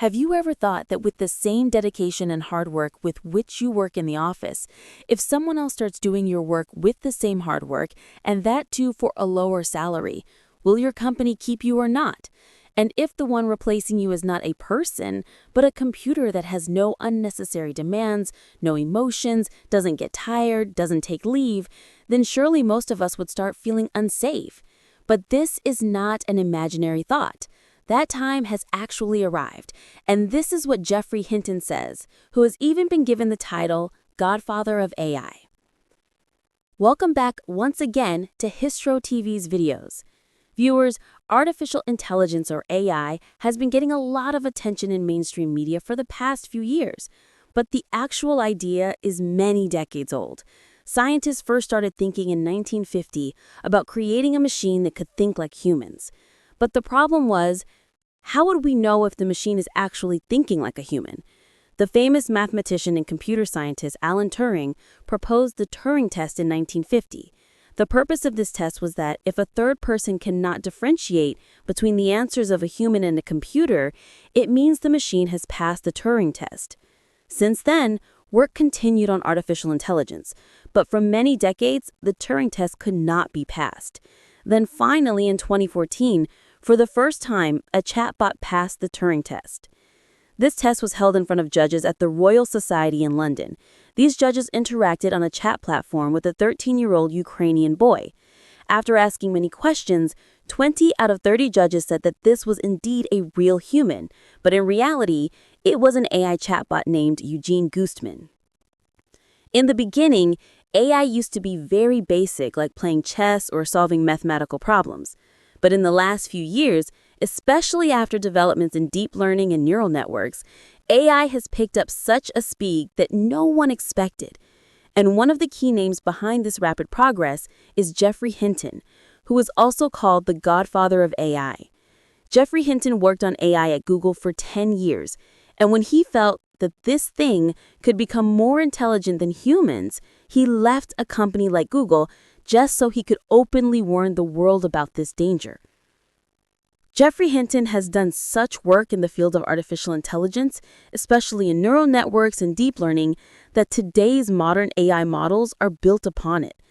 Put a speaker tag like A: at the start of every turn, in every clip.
A: Have you ever thought that with the same dedication and hard work with which you work in the office, if someone else starts doing your work with the same hard work, and that too for a lower salary, will your company keep you or not? And if the one replacing you is not a person, but a computer that has no unnecessary demands, no emotions, doesn't get tired, doesn't take leave, then surely most of us would start feeling unsafe. But this is not an imaginary thought. That time has actually arrived, and this is what Geoffrey Hinton says, who has even been given the title Godfather of AI. Welcome back once again to Histro TV's videos. Viewers, artificial intelligence or AI has been getting a lot of attention in mainstream media for the past few years, but the actual idea is many decades old. Scientists first started thinking in 1950 about creating a machine that could think like humans. But the problem was, how would we know if the machine is actually thinking like a human? The famous mathematician and computer scientist Alan Turing proposed the Turing test in 1950. The purpose of this test was that if a third person cannot differentiate between the answers of a human and a computer, it means the machine has passed the Turing test. Since then, work continued on artificial intelligence, but for many decades, the Turing test could not be passed. Then finally, in 2014, for the first time, a chatbot passed the Turing test. This test was held in front of judges at the Royal Society in London. These judges interacted on a chat platform with a 13-year-old Ukrainian boy. After asking many questions, 20 out of 30 judges said that this was indeed a real human, but in reality, it was an AI chatbot named Eugene Gustman. In the beginning, AI used to be very basic, like playing chess or solving mathematical problems. But in the last few years, especially after developments in deep learning and neural networks, AI has picked up such a speed that no one expected. And one of the key names behind this rapid progress is Geoffrey Hinton, who is also called the Godfather of AI. Geoffrey Hinton worked on AI at Google for 10 years, and when he felt that this thing could become more intelligent than humans, he left a company like Google just so he could openly warn the world about this danger. Geoffrey Hinton has done such work in the field of artificial intelligence, especially in neural networks and deep learning, that today's modern AI models are built upon it.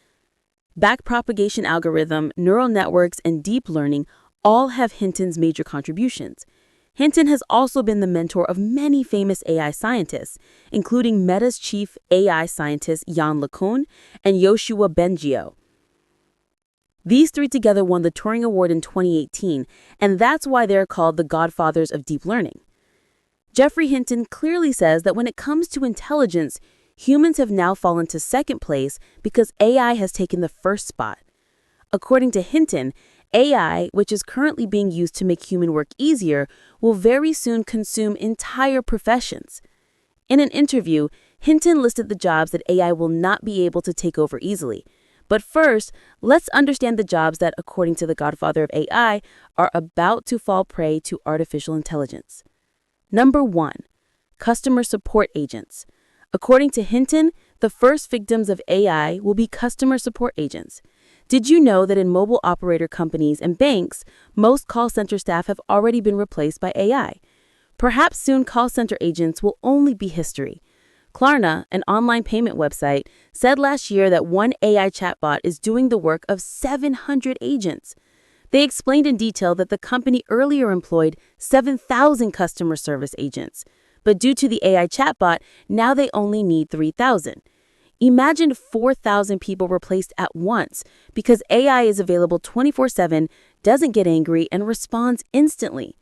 A: Backpropagation algorithm, neural networks, and deep learning all have Hinton's major contributions. Hinton has also been the mentor of many famous AI scientists, including Meta's chief AI scientist Yann LeCun and Yoshua Bengio. These three together won the Turing Award in 2018, and that's why they're called the Godfathers of Deep Learning. Geoffrey Hinton clearly says that when it comes to intelligence, humans have now fallen to second place because AI has taken the first spot. According to Hinton, AI, which is currently being used to make human work easier, will very soon consume entire professions. In an interview, Hinton listed the jobs that AI will not be able to take over easily. But first, let's understand the jobs that, according to the Godfather of AI, are about to fall prey to artificial intelligence. Number 1, customer support agents. According to Hinton, the first victims of AI will be customer support agents. Did you know that in mobile operator companies and banks, most call center staff have already been replaced by AI? Perhaps soon call center agents will only be history. Klarna, an online payment website, said last year that one AI chatbot is doing the work of 700 agents. They explained in detail that the company earlier employed 7,000 customer service agents, but due to the AI chatbot, now they only need 3,000. Imagine 4,000 people replaced at once because AI is available 24/7, doesn't get angry, and responds instantly.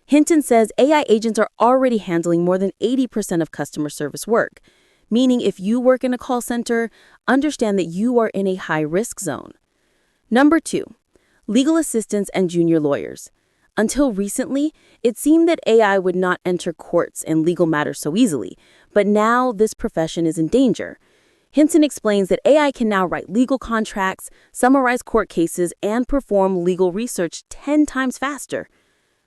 A: Hinton says AI agents are already handling more than 80% of customer service work, meaning if you work in a call center, understand that you are in a high-risk zone. Number 2, legal assistants and junior lawyers. Until recently, it seemed that AI would not enter courts and legal matters so easily, but now this profession is in danger. Hinton explains that AI can now write legal contracts, summarize court cases, and perform legal research 10 times faster.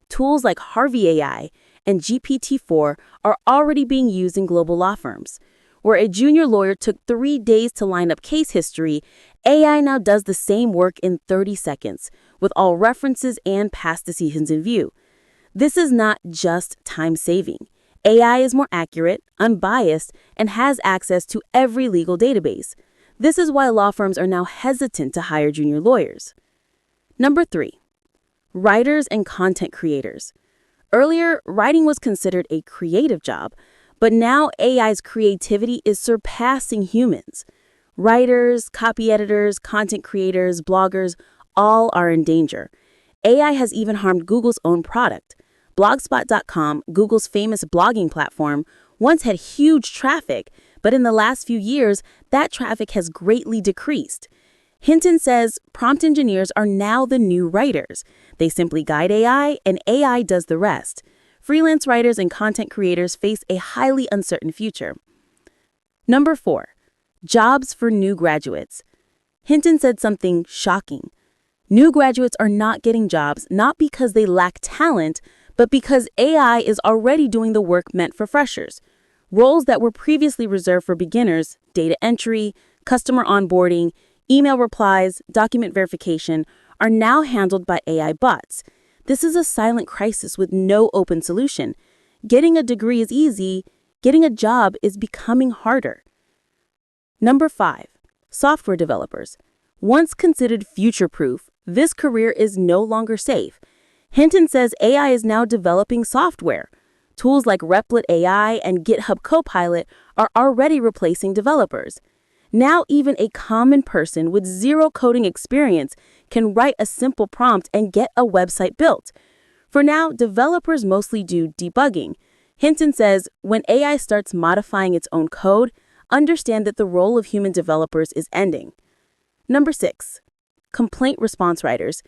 A: Tools like Harvey AI and GPT-4 are already being used in global law firms. Where a junior lawyer took 3 days to line up case history, AI now does the same work in 30 seconds, with all references and past decisions in view. This is not just time-saving. AI is more accurate, unbiased, and has access to every legal database. This is why law firms are now hesitant to hire junior lawyers. Number 3. Writers and content creators. Earlier, writing was considered a creative job, but now AI's creativity is surpassing humans. Writers, copy editors, content creators, bloggers, all are in danger. AI has even harmed Google's own product. Blogspot.com, Google's famous blogging platform, once had huge traffic, but in the last few years, that traffic has greatly decreased. Hinton says prompt engineers are now the new writers. They simply guide AI, and AI does the rest. Freelance writers and content creators face a highly uncertain future. Number 4. Jobs for new graduates. Hinton said something shocking. New graduates are not getting jobs not because they lack talent, but because AI is already doing the work meant for freshers. Roles that were previously reserved for beginners, data entry, customer onboarding, email replies, document verification, are now handled by AI bots. This is a silent crisis with no open solution. Getting a degree is easy, getting a job is becoming harder. Number 5. Software developers. Once considered future-proof, this career is no longer safe. Hinton says AI is now developing software. Tools like Replit AI and GitHub Copilot are already replacing developers. Now even a common person with zero coding experience can write a simple prompt and get a website built. For now, developers mostly do debugging. Hinton says when AI starts modifying its own code, understand that the role of human developers is ending. Number 6. Complaint response writers.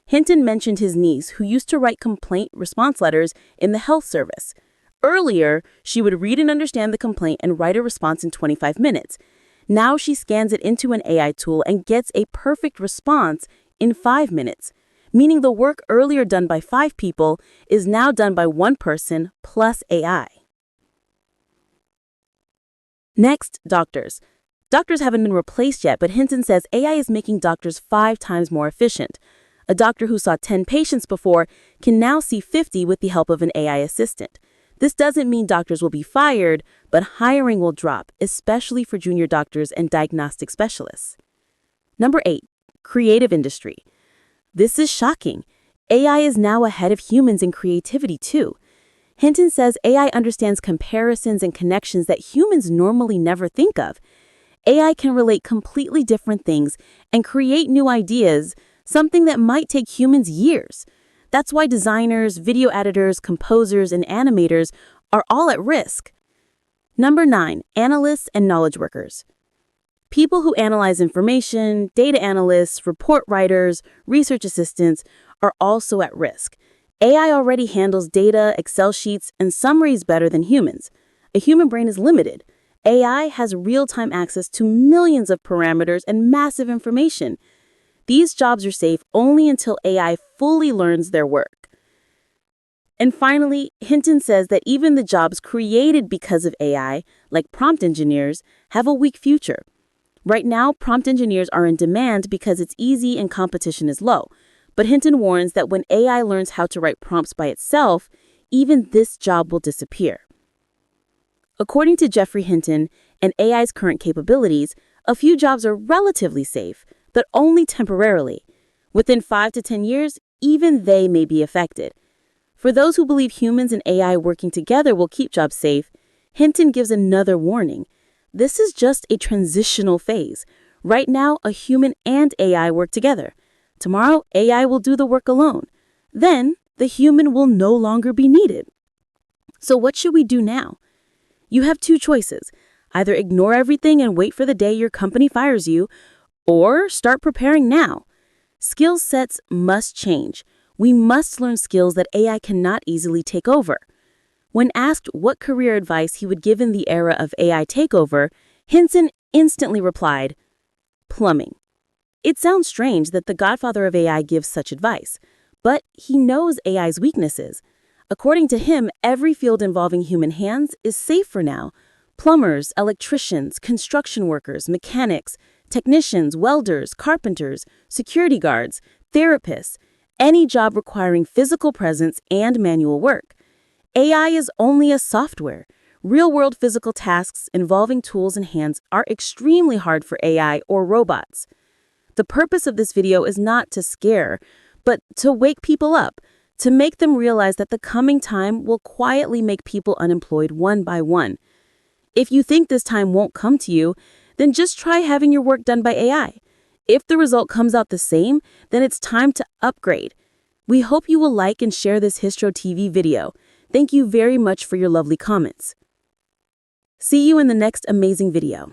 A: Hinton mentioned his niece, who used to write complaint response letters in the health service. Earlier, she would read and understand the complaint and write a response in 25 minutes. Now she scans it into an AI tool and gets a perfect response in 5 minutes, meaning the work earlier done by 5 people is now done by 1 person plus AI. Next, doctors. Doctors haven't been replaced yet, but Hinton says AI is making doctors 5 times more efficient. A doctor who saw 10 patients before can now see 50 with the help of an AI assistant. This doesn't mean doctors will be fired, but hiring will drop, especially for junior doctors and diagnostic specialists. Number 8. Creative industry. This is shocking. AI is now ahead of humans in creativity too. Hinton says AI understands comparisons and connections that humans normally never think of. AI can relate completely different things and create new ideas, something that might take humans years. That's why designers, video editors, composers, and animators are all at risk. Number 9. Analysts and knowledge workers. People who analyze information, data analysts, report writers, research assistants are also at risk. AI already handles data, Excel sheets, and summaries better than humans. A human brain is limited. AI has real-time access to millions of parameters and massive information. These jobs are safe only until AI fully learns their work. And finally, Hinton says that even the jobs created because of AI, like prompt engineers, have a weak future. Right now, prompt engineers are in demand because it's easy and competition is low. But Hinton warns that when AI learns how to write prompts by itself, even this job will disappear. According to Geoffrey Hinton and AI's current capabilities, a few jobs are relatively safe, but only temporarily. Within 5 to 10 years, even they may be affected. For those who believe humans and AI working together will keep jobs safe, Hinton gives another warning. This is just a transitional phase. Right now, a human and AI work together. Tomorrow, AI will do the work alone. Then, the human will no longer be needed. So what should we do now? You have 2 choices. Either ignore everything and wait for the day your company fires you, or start preparing now. Skill sets must change. We must learn skills that AI cannot easily take over. When asked what career advice he would give in the era of AI takeover, Hinton instantly replied, plumbing. It sounds strange that the godfather of AI gives such advice, but he knows AI's weaknesses. According to him, every field involving human hands is safe for now. Plumbers, electricians, construction workers, mechanics, technicians, welders, carpenters, security guards, therapists,
B: any job requiring physical presence and manual work. AI is only a software. Real-world physical tasks involving tools and hands are extremely hard for AI or robots. The purpose of this video is not to scare, but to wake people up, to make them realize that the coming time will quietly make people unemployed one by one. If you think this time won't come to you, then just try having your work done by AI. If the result comes out the same, then it's time to upgrade. We hope you will like and share this Histro TV video. Thank you very much for your lovely comments. See you in the next amazing video.